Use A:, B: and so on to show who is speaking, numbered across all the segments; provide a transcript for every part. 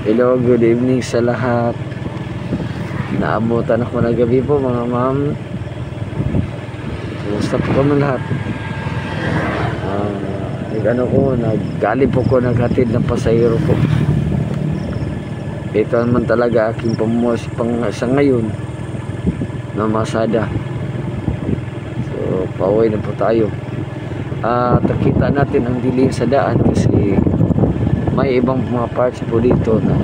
A: Hello, good evening sa lahat. Naabutan ako na gabi po mga ma'am. Kumusta po kami lahat? Naggali po ko, naghatid ng pasahero ko. Ito naman talaga aking pamuwas sa ngayon na masada. So, pauwi na po tayo. Takita natin ang dilim sa daan kasi may ibang mga parts po dito na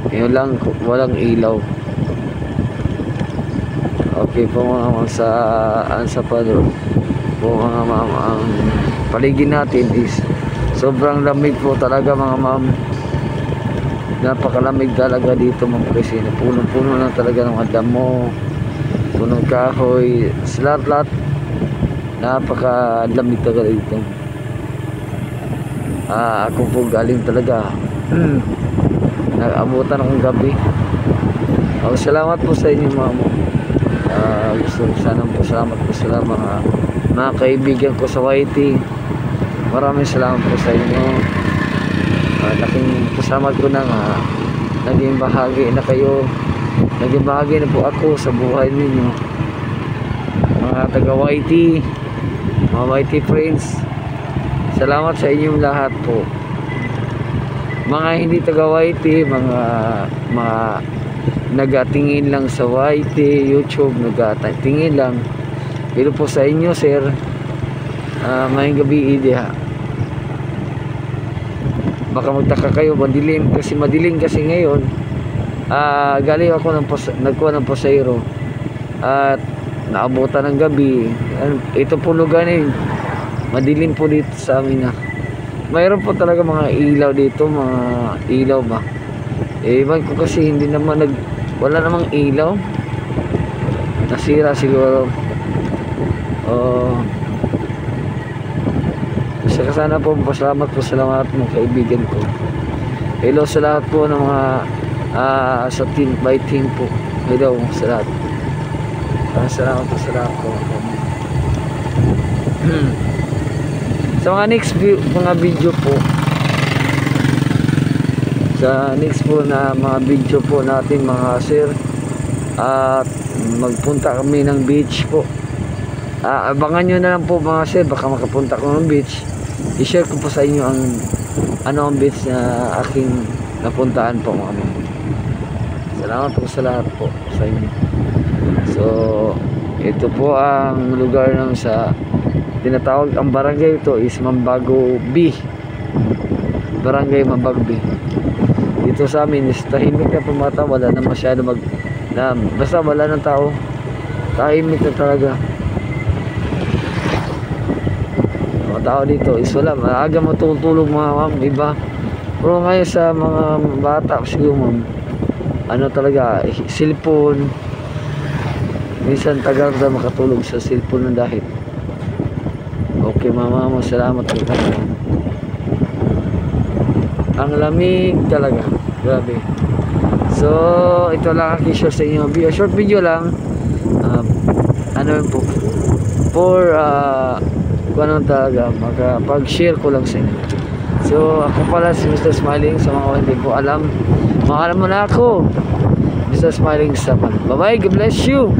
A: yun lang, walang ilaw. Okay po mga ma'am, sa palo po mga ma'am, ang paligid natin is sobrang lamig po talaga mga ma'am. Napakalamig talaga dito mga presino. Punong-puno lang talaga ng damo, punong kahoy, lahat napakalamig talaga dito. Ako po galing talaga nag-abutan akong gabi. Salamat po sa inyo mga ma'am. Salamat po sa mga kaibigan ko sa YT. Maraming salamat po sa inyo. Laking pasalamat ko na naging bahagi na kayo. Naging bahagi na po ako sa buhay ninyo, mga taga YT, mga YT friends. Salamat sa inyong lahat po. Mga hindi taga YT, mga nagatingin lang sa YT, YouTube, nagatingin lang. Pero po sa inyo sir, mayang gabi idea. Baka magtaka kayo, madilim kasi ngayon. Galing ako nagkuha ng pasahero at naabutan ng gabi. Ito po lugar na yun, madilim po dito sa amin mayroon po talaga mga ilaw dito, mga ilaw ba? Iban ko kasi hindi naman wala namang ilaw. Nasira siguro. Sana po, pasalamat po sa lahat ng kaibigan ko. Hello sa lahat po ng mga sa team, by team po. Hello sa lahat. Salamat po sa lahat po. Sa mga next mga video po, sa next po na mga video po natin mga sir, at magpunta kami ng beach po. Abangan nyo na lang po mga sir, baka makapunta ko ng beach. I-share ko po sa inyo ang beach na aking napuntaan po mga ma'am. Salamat po sa lahat po sa inyo. So ito po ang lugar ng sa tinatawag, ang barangay ito is Mambago B. Barangay Mambago B. Dito sa amin is tahimik na pumata, wala na masyado basta wala ng tao, tahimik na talaga. Mga tao dito is wala, maaga matutulog mga ma'am, iba. Pero ngayon sa mga bata siguro ma'am, talaga, cellphone, minsan tagal na makatulog sa cellphone ng dahil. Okay mama, salamat po. Ang lamig talaga, grabe. So ito lang aking share sa inyo, short video lang. Po for talaga makapag-share ko lang sa inyo. So ako pala si Mr. Smiling, sa mga hindi po alam, makalam mo na ako, Mr. Smiling sa bye bye, God bless you.